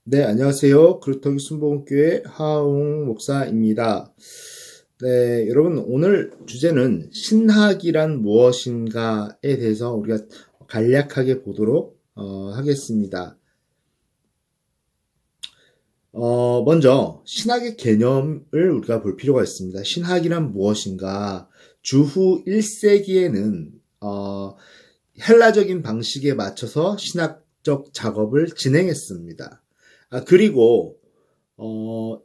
네, 안녕하세요. 그루터기 순복음교회 하홍 목사입니다. 네, 여러분, 오늘 주제는 신학이란 무엇인가에 대해서 우리가 간략하게 보도록 하겠습니다. 먼저 신학의 개념을 우리가 볼 필요가 있습니다. 신학이란 무엇인가? 주후 1세기에는 헬라적인 방식에 맞춰서 신학적 작업을 진행했습니다. 그리고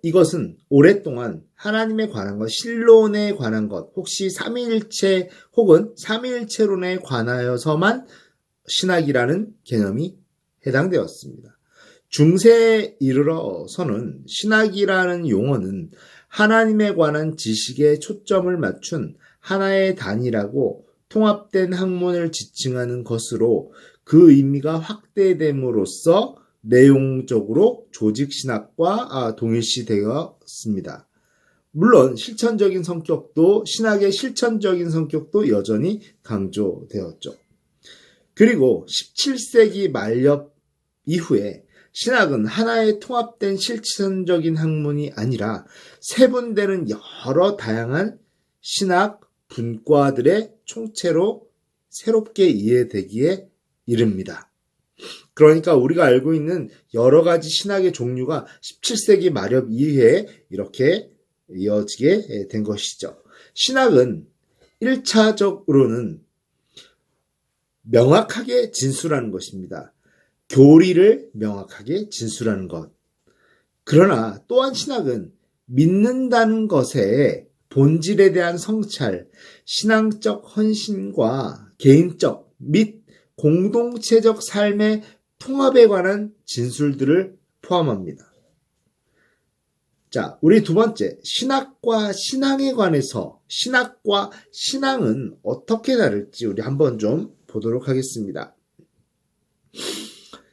이것은 오랫동안 하나님에 관한 것, 신론에 관한 것, 혹시 삼위일체 혹은 삼위일체론에 관하여서만 신학이라는 개념이 해당되었습니다. 중세에 이르러서는 신학이라는 용어는 하나님에 관한 지식에 초점을 맞춘 하나의 단위라고 통합된 학문을 지칭하는 것으로 그 의미가 확대됨으로써 내용적으로 조직신학과 동일시되었습니다. 물론 실천적인 성격도 신학의 실천적인 성격도 여전히 강조되었죠. 그리고 17세기 말엽 이후에 신학은 하나의 통합된 실천적인 학문이 아니라 세분되는 여러 다양한 신학 분과들의 총체로 새롭게 이해되기에 이릅니다. 그러니까 우리가 알고 있는 여러 가지 신학의 종류가 17세기 말엽 이후에 이렇게 이어지게 된 것이죠. 신학은 1차적으로는 명확하게 진술하는 것입니다. 교리를 명확하게 진술하는 것. 그러나 또한 신학은 믿는다는 것의 본질에 대한 성찰, 신앙적 헌신과 개인적 및 공동체적 삶의 통합에 관한 진술들을 포함합니다. 자, 우리 두 번째, 신학과 신앙에 관해서 신학과 신앙은 어떻게 다를지 우리 한번 좀 보도록 하겠습니다.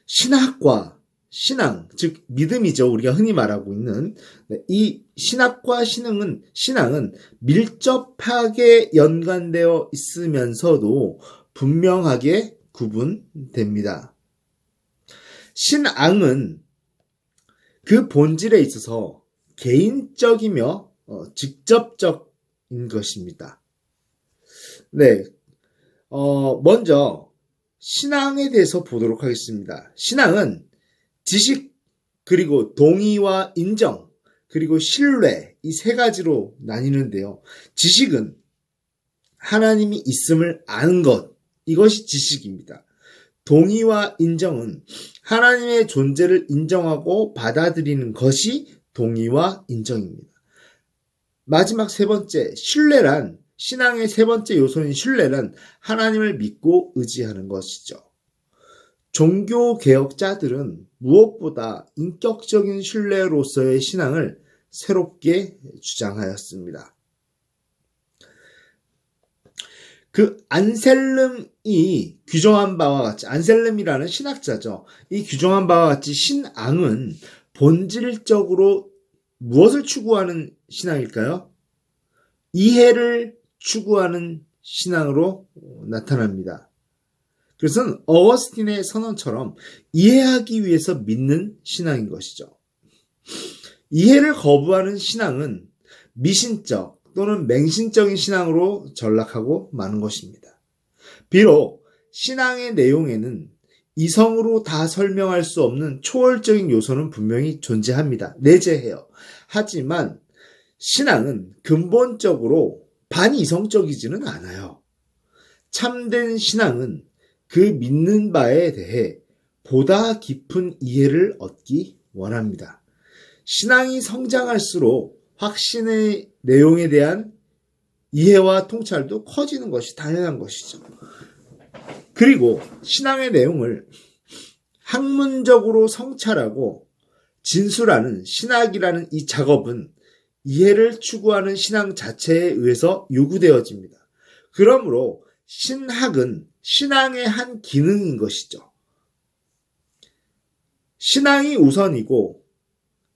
신학과 신앙, 즉 믿음이죠. 우리가 흔히 말하고 있는 이 신학과 신앙은 밀접하게 연관되어 있으면서도 분명하게 구분됩니다. 신앙은 그 본질에 있어서 개인적이며 직접적인 것입니다. 네, 먼저 신앙에 대해서 보도록 하겠습니다. 신앙은 지식, 그리고 동의와 인정, 그리고 신뢰, 이 세 가지로 나뉘는데요. 지식은 하나님이 있음을 아는 것, 이것이 지식입니다. 동의와 인정은 하나님의 존재를 인정하고 받아들이는 것이 동의와 인정입니다. 마지막 세 번째, 신뢰란, 신앙의 세 번째 요소인 신뢰란 하나님을 믿고 의지하는 것이죠. 종교개혁자들은 무엇보다 인격적인 신뢰로서의 신앙을 새롭게 주장하였습니다. 그 안셀름이 규정한 바와 같이, 안셀름이라는 신학자죠. 이 규정한 바와 같이 신앙은 본질적으로 무엇을 추구하는 신앙일까요? 이해를 추구하는 신앙으로 나타납니다. 그래서 어거스틴의 선언처럼 이해하기 위해서 믿는 신앙인 것이죠. 이해를 거부하는 신앙은 미신적 또는 맹신적인 신앙으로 전락하고 마는 것입니다. 비록 신앙의 내용에는 이성으로 다 설명할 수 없는 초월적인 요소는 분명히 존재합니다. 내재해요. 하지만 신앙은 근본적으로 반이성적이지는 않아요. 참된 신앙은 그 믿는 바에 대해 보다 깊은 이해를 얻기 원합니다. 신앙이 성장할수록 확신의 내용에 대한 이해와 통찰도 커지는 것이 당연한 것이죠. 그리고 신앙의 내용을 학문적으로 성찰하고 진술하는 신학이라는 이 작업은 이해를 추구하는 신앙 자체에 의해서 요구되어집니다. 그러므로 신학은 신앙의 한 기능인 것이죠. 신앙이 우선이고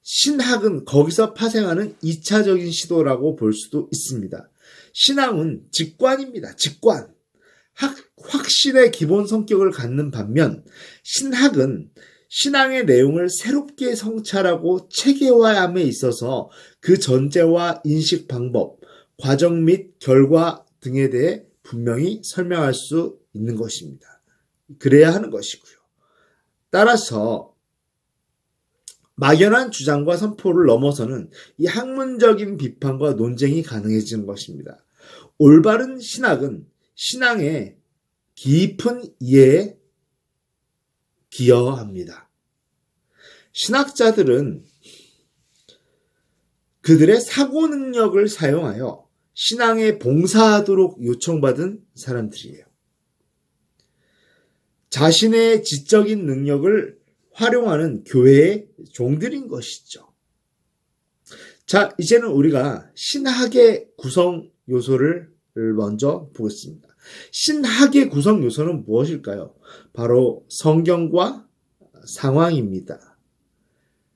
신학은 거기서 파생하는 2차적인 시도라고 볼 수도 있습니다. 신앙은 직관입니다. 직관. 확신의 기본 성격을 갖는 반면 신학은 신앙의 내용을 새롭게 성찰하고 체계화함에 있어서 그 전제와 인식 방법, 과정 및 결과 등에 대해 분명히 설명할 수 있는 것입니다. 그래야 하는 것이고요. 따라서 막연한 주장과 선포를 넘어서는 이 학문적인 비판과 논쟁이 가능해지는 것입니다. 올바른 신학은 신앙의 깊은 이해에 기여합니다. 신학자들은 그들의 사고 능력을 사용하여 신앙에 봉사하도록 요청받은 사람들이에요. 자신의 지적인 능력을 활용하는 교회의 종들인 것이죠. 자, 이제는 우리가 신학의 구성 요소를 먼저 보겠습니다. 신학의 구성 요소는 무엇일까요? 바로 성경과 상황입니다.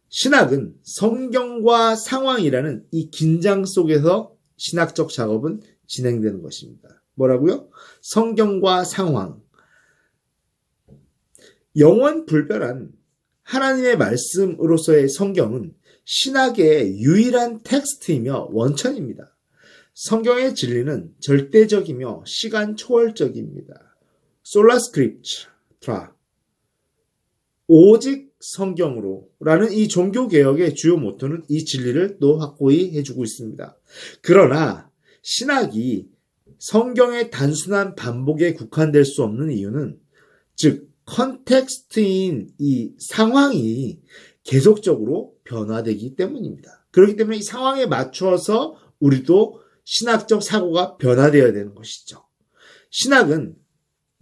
신학은 성경과 상황이라는 이 긴장 속에서 신학적 작업은 진행되는 것입니다. 뭐라고요? 성경과 상황. 영원 불변한 하나님의 말씀으로서의 성경은 신학의 유일한 텍스트이며 원천입니다. 성경의 진리는 절대적이며 시간 초월적입니다. 솔라 스크립트라, 오직 성경으로라는 이 종교개혁의 주요 모토는 이 진리를 또 확고히 해주고 있습니다. 그러나 신학이 성경의 단순한 반복에 국한될 수 없는 이유는 즉 컨텍스트인 이 상황이 계속적으로 변화되기 때문입니다. 그렇기 때문에 이 상황에 맞추어서 우리도 신학적 사고가 변화되어야 되는 것이죠. 신학은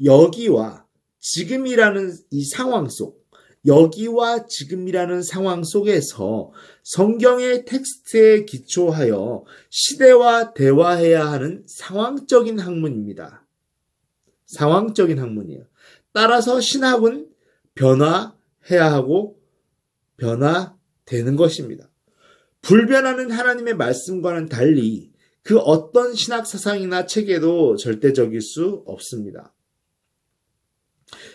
여기와 지금이라는 이 상황 속, 여기와 지금이라는 상황 속에서 성경의 텍스트에 기초하여 시대와 대화해야 하는 상황적인 학문입니다. 상황적인 학문이에요. 따라서 신학은 변화해야 하고 변화되는 것입니다. 불변하는 하나님의 말씀과는 달리 그 어떤 신학 사상이나 체계도 절대적일 수 없습니다.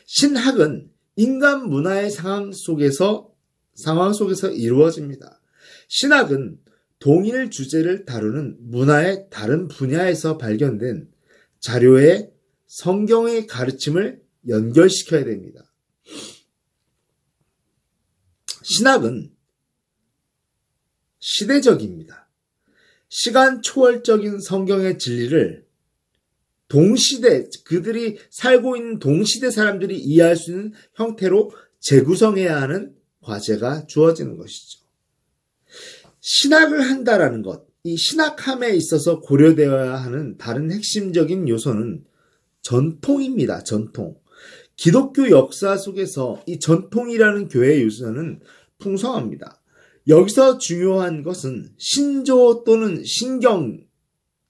신학은 인간 문화의 상황 속에서 이루어집니다. 신학은 동일 주제를 다루는 문화의 다른 분야에서 발견된 자료의 성경의 가르침을 연결시켜야 됩니다. 신학은 시대적입니다. 시간 초월적인 성경의 진리를 동시대, 그들이 살고 있는 동시대 사람들이 이해할 수 있는 형태로 재구성해야 하는 과제가 주어지는 것이죠. 신학을 한다라는 것, 이 신학함에 있어서 고려되어야 하는 다른 핵심적인 요소는 전통입니다. 전통. 기독교 역사 속에서 이 전통이라는 교회의 요소는 풍성합니다. 여기서 중요한 것은 신조 또는 신경,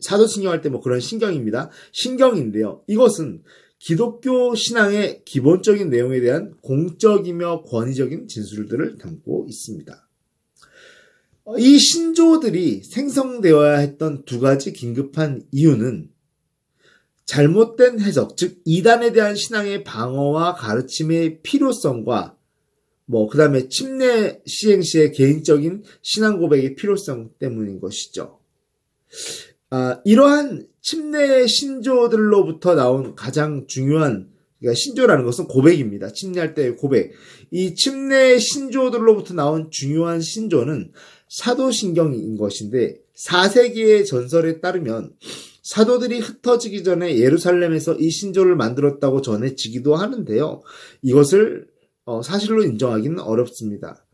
사도신경 할 때 뭐 그런 신경입니다. 신경인데요. 이것은 기독교 신앙의 기본적인 내용에 대한 공적이며 권위적인 진술들을 담고 있습니다. 이 신조들이 생성되어야 했던 두 가지 긴급한 이유는 잘못된 해석, 즉 이단에 대한 신앙의 방어와 가르침의 필요성과 그 다음에 침례 시행 시의 개인적인 신앙 고백의 필요성 때문인 것이죠. 이러한 침례 신조들로부터 나온 가장 중요한, 그러니까 신조라는 것은 고백입니다. 침례할 때의 고백. 이 침례 신조들로부터 나온 중요한 신조는 사도신경인 것인데 4세기의 전설에 따르면 사도들이 흩어지기 전에 예루살렘에서 이 신조를 만들었다고 전해지기도 하는데요. 이것을 사실로 인정하기는 어렵습니다.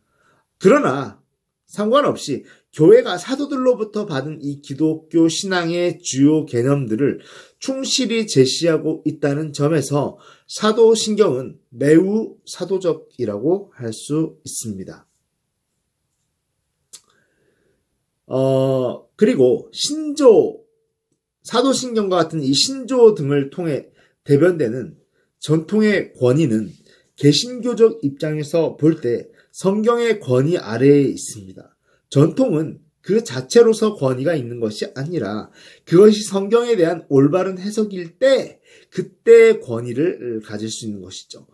그러나 상관없이 교회가 사도들로부터 받은 이 기독교 신앙의 주요 개념들을 충실히 제시하고 있다는 점에서 사도신경은 매우 사도적이라고 할 수 있습니다. 그리고 신조, 사도신경과 같은 이 신조 등을 통해 대변되는 전통의 권위는 개신교적 입장에서 볼 때 성경의 권위 아래에 있습니다. 전통은 그 자체로서 권위가 있는 것이 아니라 그것이 성경에 대한 올바른 해석일 때 그때 권위를 가질 수 있는 것이죠.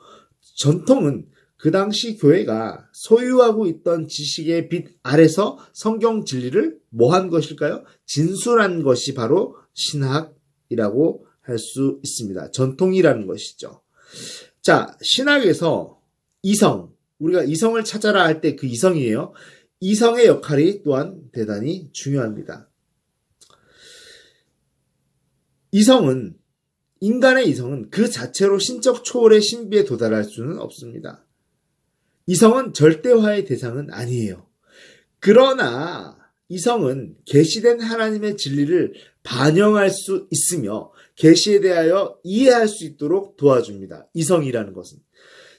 전통은 그 당시 교회가 소유하고 있던 지식의 빛 아래서 성경 진리를 뭐 한 것일까요? 진술한 것이 바로 신학이라고 할 수 있습니다. 전통이라는 것이죠. 자, 신학에서 이성, 우리가 이성을 찾아라 할 때 그 이성이에요. 이성의 역할이 또한 대단히 중요합니다. 인간의 이성은 그 자체로 신적 초월의 신비에 도달할 수는 없습니다. 이성은 절대화의 대상은 아니에요. 그러나 이성은 계시된 하나님의 진리를 반영할 수 있으며 계시에 대하여 이해할 수 있도록 도와줍니다. 이성이라는 것은.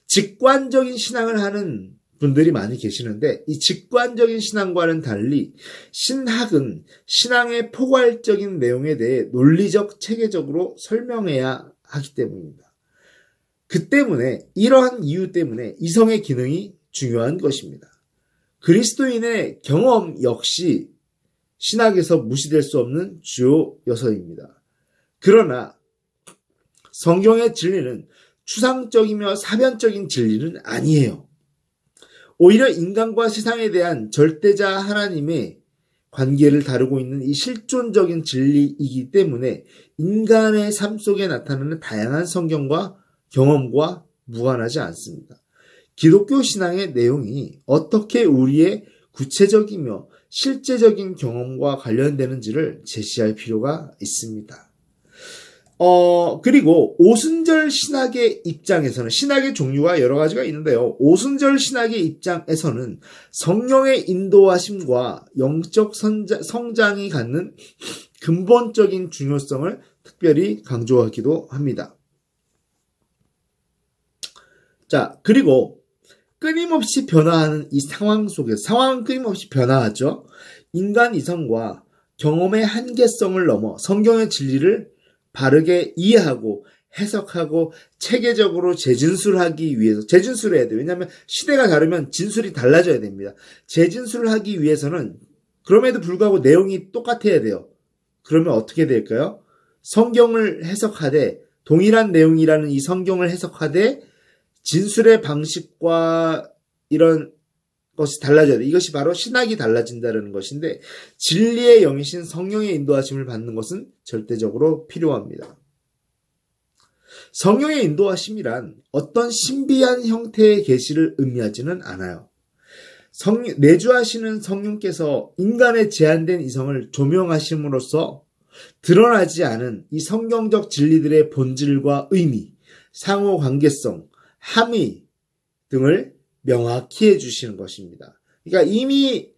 직관적인 신앙을 하는 분들이 많이 계시는데 이 직관적인 신앙과는 달리 신학은 신앙의 포괄적인 내용에 대해 논리적, 체계적으로 설명해야 하기 때문입니다. 그 때문에 이러한 이유 때문에 이성의 기능이 중요한 것입니다. 그리스도인의 경험 역시 신학에서 무시될 수 없는 주요 요소입니다. 그러나 성경의 진리는 추상적이며 사변적인 진리는 아니에요. 오히려 인간과 세상에 대한 절대자 하나님의 관계를 다루고 있는 이 실존적인 진리이기 때문에 인간의 삶 속에 나타나는 다양한 성경과 경험과 무관하지 않습니다. 기독교 신앙의 내용이 어떻게 우리의 구체적이며 실제적인 경험과 관련되는지를 제시할 필요가 있습니다. 그리고 오순절 신학의 입장에서는 신학의 종류가 여러 가지가 있는데요. 오순절 신학의 입장에서는 성령의 인도하심과 영적 성장이 갖는 근본적인 중요성을 특별히 강조하기도 합니다. 자, 그리고 끊임없이 변화하는 이 상황 속에서 상황은 끊임없이 변화하죠. 인간 이성과 경험의 한계성을 넘어 성경의 진리를 바르게 이해하고 해석하고 체계적으로 재진술하기 위해서 재진술해야 돼요. 왜냐하면 시대가 다르면 진술이 달라져야 됩니다. 재진술을 하기 위해서는 그럼에도 불구하고 내용이 똑같아야 돼요. 그러면 어떻게 될까요? 성경을 해석하되 동일한 내용이라는 이 성경을 해석하되 진술의 방식과 이런 것이 달라져야 돼. 이것이 바로 신학이 달라진다는 것인데 진리의 영이신 성령의 인도하심을 받는 것은 절대적으로 필요합니다. 성령의 인도하심이란 어떤 신비한 형태의 계시를 의미하지는 않아요. 내주하시는 성령께서 인간의 제한된 이성을 조명하심으로써 드러나지 않은 이 성경적 진리들의 본질과 의미, 상호 관계성, 함의 등을 명확히 해주시는 것입니다. 그러니까 이미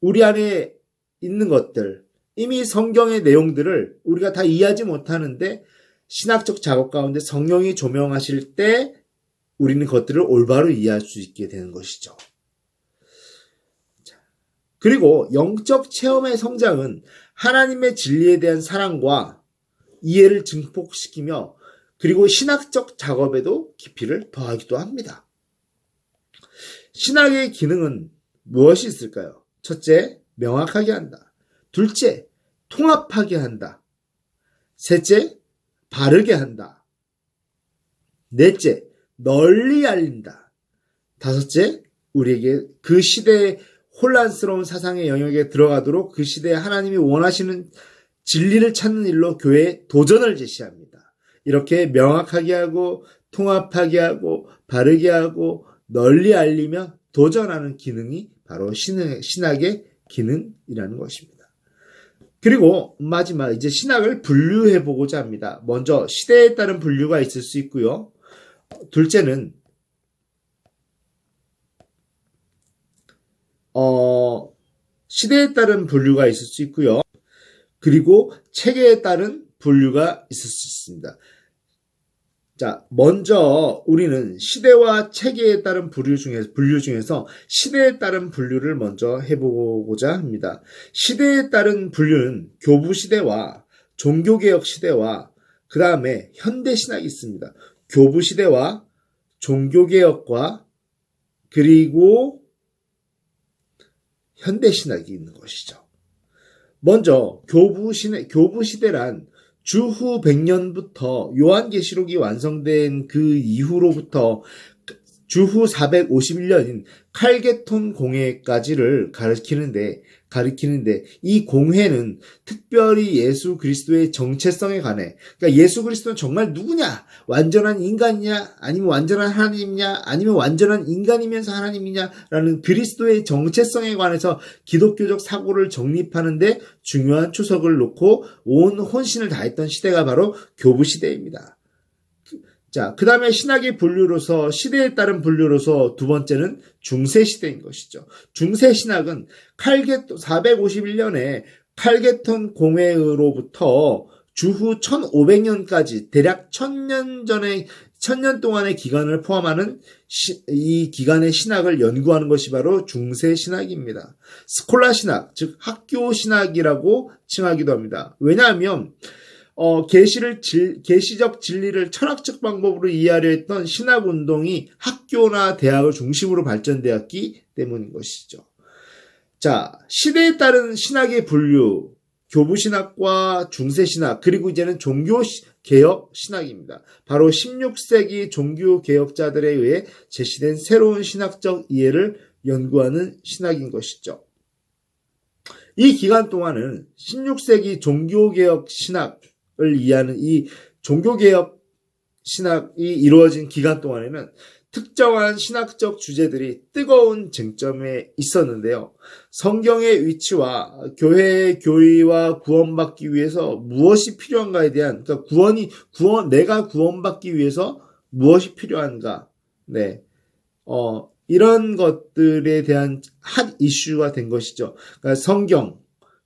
우리 안에 있는 것들, 이미 성경의 내용들을 우리가 다 이해하지 못하는데 신학적 작업 가운데 성령이 조명하실 때 우리는 그것들을 올바로 이해할 수 있게 되는 것이죠. 그리고 영적 체험의 성장은 하나님의 진리에 대한 사랑과 이해를 증폭시키며 그리고 신학적 작업에도 깊이를 더하기도 합니다. 신학의 기능은 무엇이 있을까요? 첫째, 명확하게 한다. 둘째, 통합하게 한다. 셋째, 바르게 한다. 넷째, 널리 알린다. 다섯째, 우리에게 그 시대의 혼란스러운 사상의 영역에 들어가도록 그 시대에 하나님이 원하시는 진리를 찾는 일로 교회에 도전을 제시합니다. 이렇게 명확하게 하고 통합하게 하고 바르게 하고 널리 알리며 도전하는 기능이 바로 신학의 기능이라는 것입니다. 그리고 마지막 이제 신학을 분류해 보고자 합니다. 먼저 시대에 따른 분류가 있을 수 있고요. 둘째는 시대에 따른 분류가 있을 수 있고요. 그리고 체계에 따른 분류가 있을 수 있습니다. 자, 먼저 우리는 시대와 체계에 따른 분류 중에서 시대에 따른 분류를 먼저 해보고자 합니다. 시대에 따른 분류는 교부 시대와 종교개혁 시대와 그 다음에 현대신학이 있습니다. 교부 시대와 종교개혁과 그리고 현대신학이 있는 것이죠. 먼저 교부 시대란 주후 100년부터 요한계시록이 완성된 그 이후로부터 주후 451년인 칼게톤 공회까지를 가리키는데 이 공회는 특별히 예수 그리스도의 정체성에 관해, 그러니까 예수 그리스도는 정말 누구냐? 완전한 인간이냐? 아니면 완전한 하나님이냐? 아니면 완전한 인간이면서 하나님이냐라는 그리스도의 정체성에 관해서 기독교적 사고를 정립하는데 중요한 초석을 놓고 온 혼신을 다했던 시대가 바로 교부 시대입니다. 자, 그 다음에 신학의 분류로서, 시대에 따른 분류로서 두 번째는 중세시대인 것이죠. 중세신학은 451년에 칼게톤 공회로부터 주후 1500년까지 대략 1000년 동안의 기간을 포함하는 이 기간의 신학을 연구하는 것이 바로 중세신학입니다. 스콜라 신학, 즉 학교 신학이라고 칭하기도 합니다. 왜냐하면 계시적 진리를 철학적 방법으로 이해하려 했던 신학운동이 학교나 대학을 중심으로 발전되었기 때문인 것이죠. 자, 시대에 따른 신학의 분류, 교부신학과 중세신학, 그리고 이제는 종교개혁 신학입니다. 바로 16세기 종교개혁자들에 의해 제시된 새로운 신학적 이해를 연구하는 신학인 것이죠. 이 기간 동안은 16세기 종교개혁 신학 을 이해하는 이 종교개혁 신학이 이루어진 기간 동안에는 특정한 신학적 주제들이 뜨거운 쟁점에 있었는데요. 성경의 위치와 교회의 교리와 구원받기 위해서 무엇이 필요한가에 대한, 그러니까 내가 구원받기 위해서 무엇이 필요한가, 네, 이런 것들에 대한 핫 이슈가 된 것이죠. 그러니까 성경,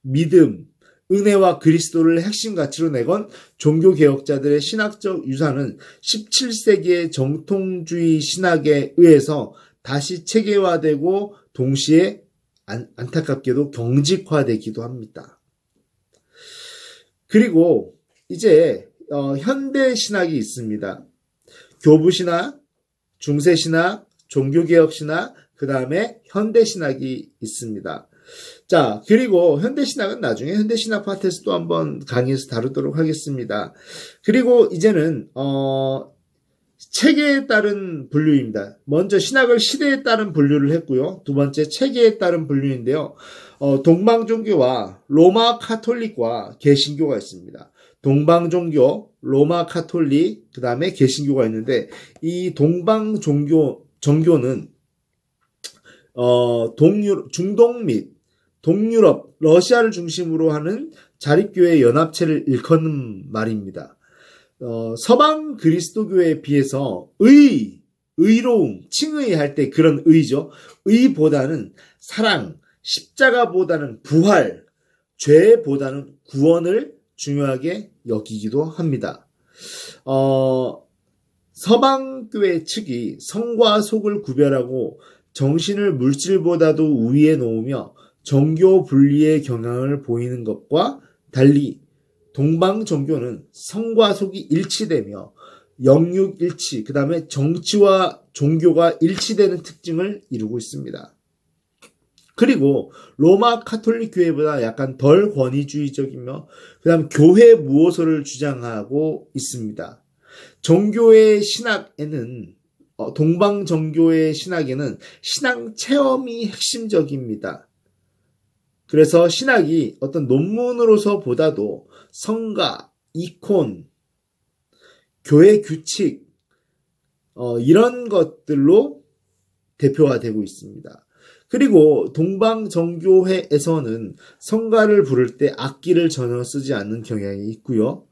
믿음, 은혜와 그리스도를 핵심 가치로 내건 종교개혁자들의 신학적 유산은 17세기의 정통주의 신학에 의해서 다시 체계화되고 동시에 안타깝게도 경직화되기도 합니다. 그리고 이제 현대 신학이 있습니다. 교부신학, 중세신학, 종교개혁신학, 그 다음에 현대신학이 있습니다. 자, 그리고 현대신학은 나중에 현대신학 파트에서 또 한번 강의에서 다루도록 하겠습니다. 그리고 이제는 체계에 따른 분류입니다. 먼저 신학을 시대에 따른 분류를 했고요. 두 번째 체계에 따른 분류인데요. 동방종교와 로마 카톨릭과 개신교가 있습니다. 동방종교, 로마 카톨릭, 그 다음에 개신교가 있는데 이 동방종교는 중동 및 동유럽, 러시아를 중심으로 하는 자립교회 연합체를 일컫는 말입니다. 서방 그리스도교에 비해서 의로움, 칭의할 때 그런 의죠. 의보다는 사랑, 십자가보다는 부활, 죄보다는 구원을 중요하게 여기기도 합니다. 서방교회 측이 성과 속을 구별하고 정신을 물질보다도 우위에 놓으며 정교 분리의 경향을 보이는 것과 달리 동방 종교는 성과 속이 일치되며 영육 일치, 그 다음에 정치와 종교가 일치되는 특징을 이루고 있습니다. 그리고 로마 카톨릭 교회보다 약간 덜 권위주의적이며 그 다음 교회 무호소를 주장하고 있습니다. 종교의 신학에는 동방 종교의 신학에는 신앙 체험이 핵심적입니다. 그래서 신학이 어떤 논문으로서 보다도 성가, 이콘, 교회 규칙 이런 것들로 대표화되고 있습니다. 그리고 동방정교회에서는 성가를 부를 때 악기를 전혀 쓰지 않는 경향이 있고요.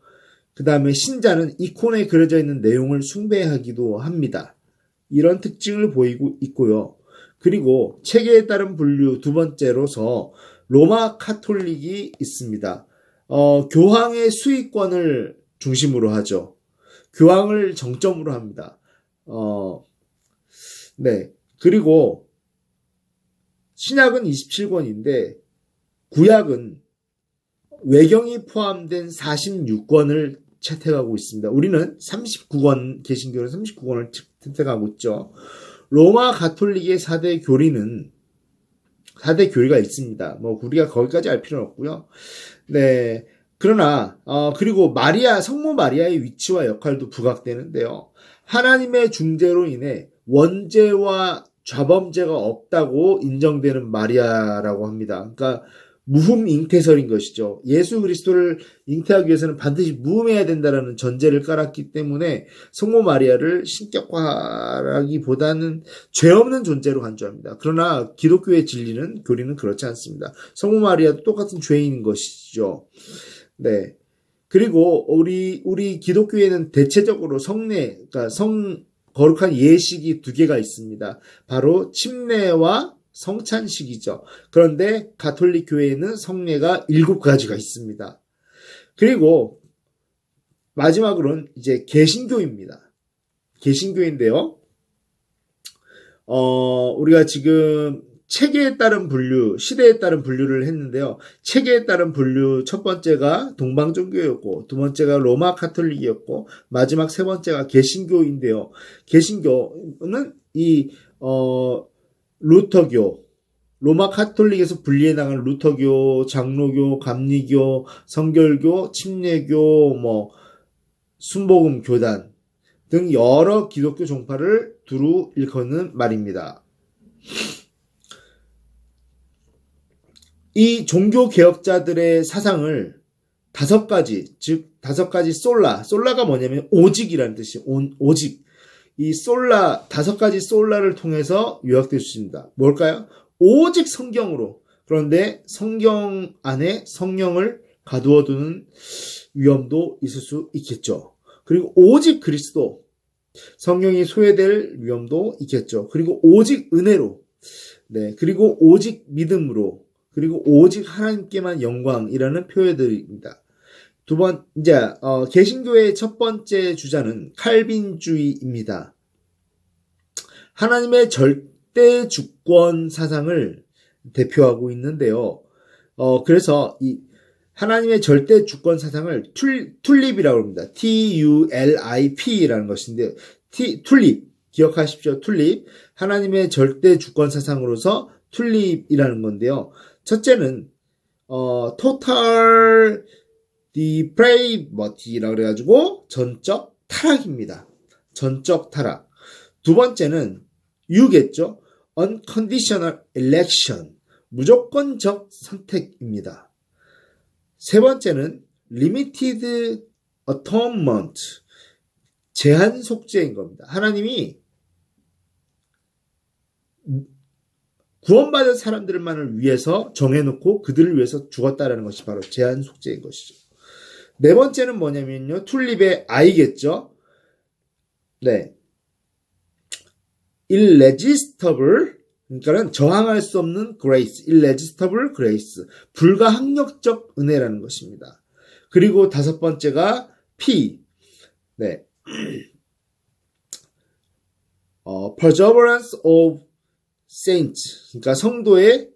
그 다음에 신자는 이콘에 그려져 있는 내용을 숭배하기도 합니다. 이런 특징을 보이고 있고요. 그리고 체계에 따른 분류 두 번째로서 로마 카톨릭이 있습니다. 교황의 수익권을 중심으로 하죠. 교황을 정점으로 합니다. 네. 그리고 신약은 27권인데 구약은 외경이 포함된 46권을 채택하고 있습니다. 우리는 39권, 개신교는 39권을 채택하고 있죠. 로마 가톨릭의 4대 교리가 있습니다. 뭐 우리가 거기까지 알 필요는 없고요. 네. 그러나 그리고 성모 마리아의 위치와 역할도 부각되는데요. 하나님의 중재로 인해 원죄와 좌범죄가 없다고 인정되는 마리아라고 합니다. 그러니까 무흠 잉태설인 것이죠. 예수 그리스도를 잉태하기 위해서는 반드시 무흠해야 된다라는 전제를 깔았기 때문에 성모 마리아를 신격화라기보다는 죄 없는 존재로 간주합니다. 그러나 기독교의 진리는 교리는 그렇지 않습니다. 성모 마리아도 똑같은 죄인인 것이죠. 네. 그리고 우리 기독교에는 대체적으로 성례, 그러니까 거룩한 예식이 두 개가 있습니다. 바로 침례와 성찬식이죠. 그런데 가톨릭 교회에는 성례가 7가지가 있습니다. 그리고 마지막으로는 이제 개신교입니다. 개신교인데요. 우리가 지금 체계에 따른 분류, 시대에 따른 분류를 했는데요. 체계에 따른 분류 첫 번째가 동방종교였고, 두 번째가 로마 카톨릭이었고, 마지막 세 번째가 개신교인데요. 개신교는 루터교, 로마 카톨릭에서 분리해 나간 루터교, 장로교, 감리교, 성결교, 침례교, 순복음 교단 등 여러 기독교 종파를 두루 일컫는 말입니다. 이 종교 개혁자들의 사상을 5가지, 즉 5가지 솔라가 뭐냐면 오직이라는 뜻이에요. 오직. 이 5가지 솔라를 통해서 요약될 수 있습니다. 뭘까요? 오직 성경으로. 그런데 성경 안에 성령을 가두어두는 위험도 있을 수 있겠죠. 그리고 오직 그리스도. 성령이 소외될 위험도 있겠죠. 그리고 오직 은혜로. 네. 그리고 오직 믿음으로. 그리고 오직 하나님께만 영광이라는 표현들입니다. 개신교의 첫 번째 주자는 칼빈주의입니다. 하나님의 절대 주권 사상을 대표하고 있는데요. 그래서 이 하나님의 절대 주권 사상을 툴립이라고 합니다. TULIP라는 것인데, 툴립. 기억하십시오. 툴립. 하나님의 절대 주권 사상으로서 툴립이라는 건데요. 첫째는 total depravity라고 그래가지고 전적 타락입니다. 전적 타락. 두 번째는 U겠죠. unconditional election. 무조건적 선택입니다. 세 번째는 limited atonement. 제한 속죄인 겁니다. 하나님이 구원받은 사람들만을 위해서 정해놓고 그들을 위해서 죽었다라는 것이 바로 제한 속죄인 것이죠. 네 번째는 뭐냐면요. 툴립의 I겠죠. 네. irresistible, 그러니까는 저항할 수 없는 grace, irresistible grace, 불가항력적 은혜라는 것입니다. 그리고 5번째가 P, 네. perseverance of saints, 그러니까 성도의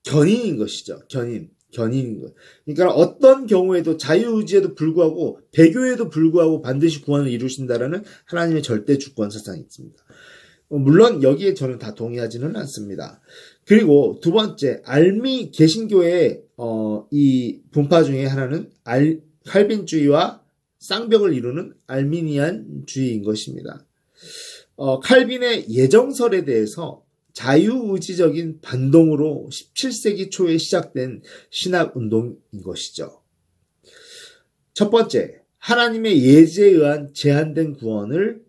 견인인 것이죠. 견인인 것. 그러니까 어떤 경우에도 자유의지에도 불구하고 배교에도 불구하고 반드시 구원을 이루신다라는 하나님의 절대 주권 사상이 있습니다. 물론 여기에 저는 다 동의하지는 않습니다. 그리고 두 번째, 개신교의 이 분파 중에 하나는 칼빈주의와 쌍벽을 이루는 알미니안주의인 것입니다. 칼빈의 예정설에 대해서 자유의지적인 반동으로 17세기 초에 시작된 신학운동인 것이죠. 첫 번째, 하나님의 예지에 의한 제한된 구원을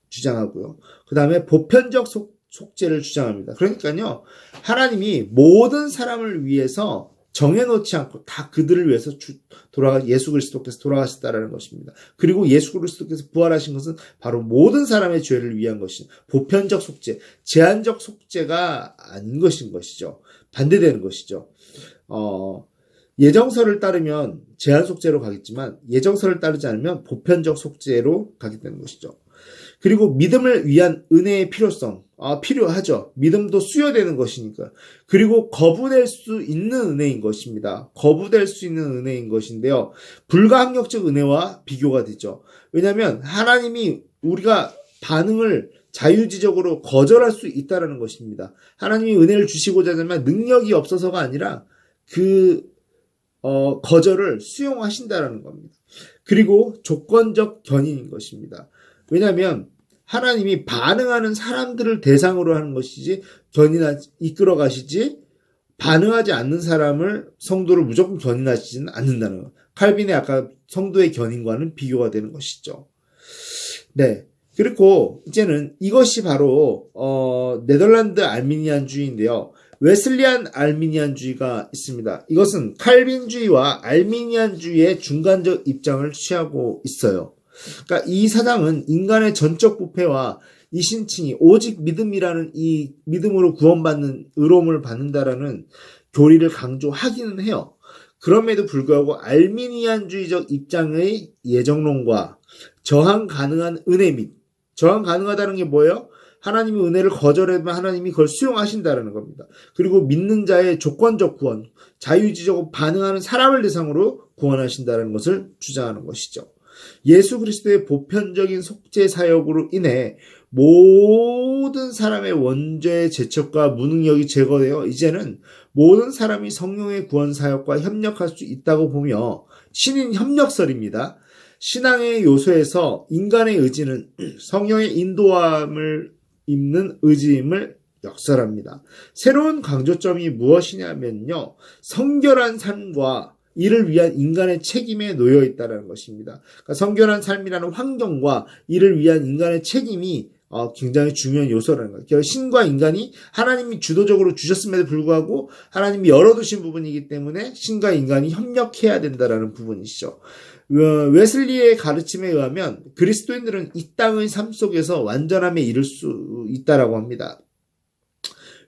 주장하고요. 그 다음에 보편적 속죄를 주장합니다. 그러니까요, 하나님이 모든 사람을 위해서 정해놓지 않고 다 그들을 위해서 예수 그리스도께서 돌아가셨다라는 것입니다. 그리고 예수 그리스도께서 부활하신 것은 바로 모든 사람의 죄를 위한 것입니다. 보편적 속죄, 제한적 속죄가 아닌 것인 것이죠. 반대되는 것이죠. 예정설을 따르면 제한 속죄로 가겠지만 예정설을 따르지 않으면 보편적 속죄로 가게 되는 것이죠. 그리고 믿음을 위한 은혜의 필요성, 필요하죠. 믿음도 수여되는 것이니까. 그리고 거부될 수 있는 은혜인 것입니다. 거부될 수 있는 은혜인 것인데요. 불가항력적 은혜와 비교가 되죠. 왜냐하면 하나님이 우리가 반응을 자유지적으로 거절할 수 있다는 것입니다. 하나님이 은혜를 주시고자 하지만 능력이 없어서가 아니라 거절을 수용하신다는 겁니다. 그리고 조건적 견인인 것입니다. 왜냐하면 하나님이 반응하는 사람들을 대상으로 하는 것이지 이끌어 가시지 반응하지 않는 사람을 성도를 무조건 견인하시지는 않는다는 것. 칼빈의 아까 성도의 견인과는 비교가 되는 것이죠. 네. 그리고 이제는 이것이 바로 네덜란드 알미니안주의인데요. 웨슬리안 알미니안주의가 있습니다. 이것은 칼빈주의와 알미니안주의의 중간적 입장을 취하고 있어요. 그러니까 이 사상은 인간의 전적 부패와 이신칭이 오직 믿음이라는 이 믿음으로 구원받는 의로움을 받는다라는 교리를 강조하기는 해요. 그럼에도 불구하고 알미니안주의적 입장의 예정론과 저항 가능한 은혜 및 저항 가능하다는 게 뭐예요? 하나님의 은혜를 거절하면 하나님이 그걸 수용하신다는 겁니다. 그리고 믿는 자의 조건적 구원, 자유지적으로 반응하는 사람을 대상으로 구원하신다는 것을 주장하는 것이죠. 예수 그리스도의 보편적인 속죄 사역으로 인해 모든 사람의 원죄의 제척과 무능력이 제거되어 이제는 모든 사람이 성령의 구원 사역과 협력할 수 있다고 보며 신인 협력설입니다. 신앙의 요소에서 인간의 의지는 성령의 인도함을 입는 의지임을 역설합니다. 새로운 강조점이 무엇이냐면요. 성결한 삶과 이를 위한 인간의 책임에 놓여 있다는 것입니다. 그러니까 성결한 삶이라는 환경과 이를 위한 인간의 책임이 굉장히 중요한 요소라는 거예요. 그러니까 신과 인간이 하나님이 주도적으로 주셨음에도 불구하고 하나님이 열어두신 부분이기 때문에 신과 인간이 협력해야 된다는 부분이시죠. 웨슬리의 가르침에 의하면 그리스도인들은 이 땅의 삶 속에서 완전함에 이를 수 있다라고 합니다.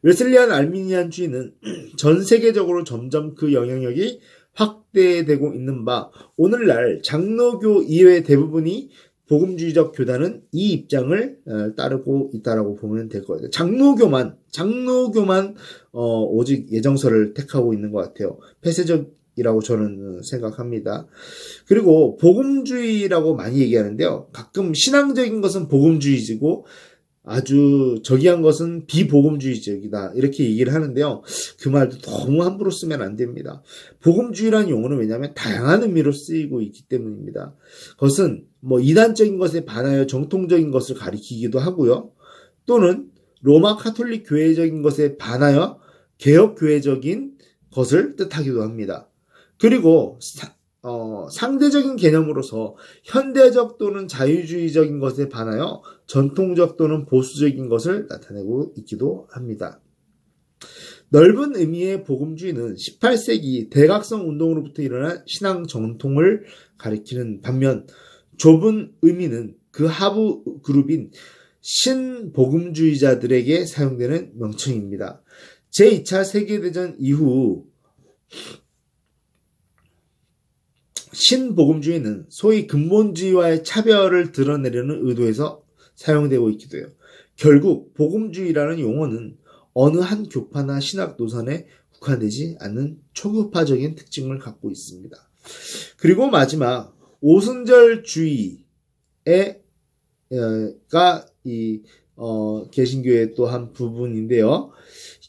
웨슬리안 알미니안주의는 전 세계적으로 점점 그 영향력이 확대되고 있는 바 오늘날 장로교 이외의 대부분이 복음주의적 교단은 이 입장을 따르고 있다라고 보면 될 거예요. 장로교만 오직 예정설을 택하고 있는 것 같아요. 폐쇄적이라고 저는 생각합니다. 그리고 복음주의라고 많이 얘기하는데요. 가끔 신앙적인 것은 복음주의지고 아주 저기한 것은 비복음주의적이다 이렇게 얘기를 하는데요. 그 말도 너무 함부로 쓰면 안 됩니다. 복음주의라는 용어는 왜냐하면 다양한 의미로 쓰이고 있기 때문입니다. 그것은 이단적인 것에 반하여 정통적인 것을 가리키기도 하고요. 또는 로마 카톨릭 교회적인 것에 반하여 개혁교회적인 것을 뜻하기도 합니다. 그리고 상대적인 개념으로서 현대적 또는 자유주의적인 것에 반하여 전통적 또는 보수적인 것을 나타내고 있기도 합니다. 넓은 의미의 복음주의는 18세기 대각성 운동으로부터 일어난 신앙 정통을 가리키는 반면 좁은 의미는 그 하부 그룹인 신복음주의자들에게 사용되는 명칭입니다. 제2차 세계대전 이후 신복음주의는 소위 근본주의와의 차별을 드러내려는 의도에서 사용되고 있기도 해요. 결국 복음주의라는 용어는 어느 한 교파나 신학 노선에 국한되지 않는 초교파적인 특징을 갖고 있습니다. 그리고 마지막 오순절주의가 이 개신교의 또 한 부분인데요.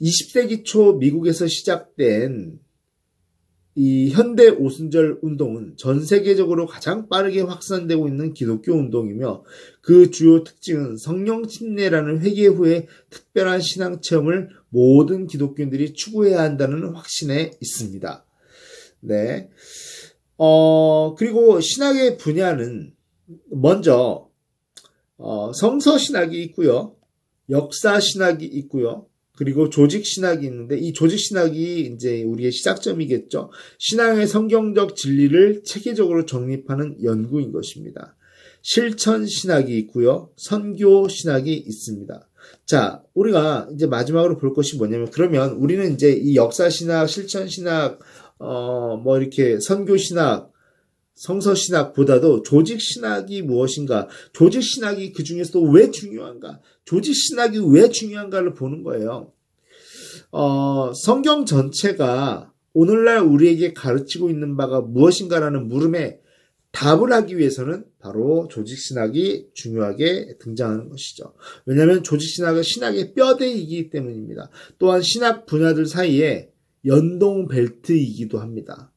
20세기 초 미국에서 시작된 이 현대 오순절 운동은 전 세계적으로 가장 빠르게 확산되고 있는 기독교 운동이며 그 주요 특징은 성령 침례라는 회개 후에 특별한 신앙 체험을 모든 기독교인들이 추구해야 한다는 확신에 있습니다. 네. 그리고 신학의 분야는 먼저 성서 신학이 있고요. 역사 신학이 있고요. 그리고 조직 신학이 있는데 이 조직 신학이 이제 우리의 시작점이겠죠. 신앙의 성경적 진리를 체계적으로 정립하는 연구인 것입니다. 실천 신학이 있고요. 선교 신학이 있습니다. 자, 우리가 이제 마지막으로 볼 것이 뭐냐면 그러면 우리는 이제 이 역사 신학, 실천 신학, 이렇게 선교 신학, 성서 신학보다도 조직 신학이 무엇인가, 조직 신학이 그 중에서도 왜 중요한가, 조직 신학이 왜 중요한가를 보는 거예요. 성경 전체가 오늘날 우리에게 가르치고 있는 바가 무엇인가라는 물음에 답을 하기 위해서는 바로 조직 신학이 중요하게 등장하는 것이죠. 왜냐하면 조직 신학은 신학의 뼈대이기 때문입니다. 또한 신학 분야들 사이에 연동 벨트이기도 합니다.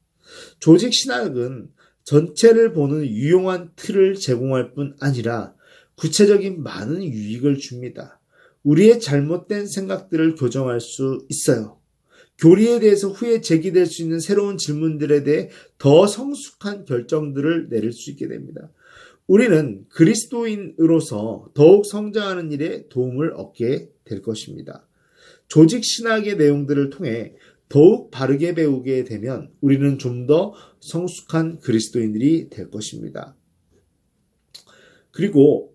조직 신학은 전체를 보는 유용한 틀을 제공할 뿐 아니라 구체적인 많은 유익을 줍니다. 우리의 잘못된 생각들을 교정할 수 있어요. 교리에 대해서 후에 제기될 수 있는 새로운 질문들에 대해 더 성숙한 결정들을 내릴 수 있게 됩니다. 우리는 그리스도인으로서 더욱 성장하는 일에 도움을 얻게 될 것입니다. 조직 신학의 내용들을 통해 더욱 바르게 배우게 되면 우리는 좀 더 성숙한 그리스도인들이 될 것입니다. 그리고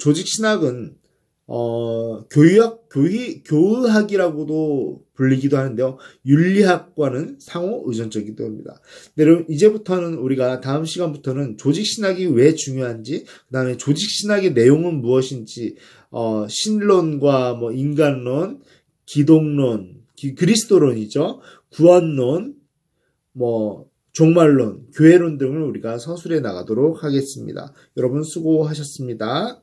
조직 신학은 교의학이라고도 불리기도 하는데요. 윤리학과는 상호 의존적이기도 합니다. 네, 여러분 이제부터는 우리가 다음 시간부터는 조직 신학이 왜 중요한지, 그다음에 조직 신학의 내용은 무엇인지, 신론과 뭐 인간론, 기독론, 그리스도론이죠. 구원론, 뭐 종말론, 교회론 등을 우리가 서술해 나가도록 하겠습니다. 여러분 수고하셨습니다.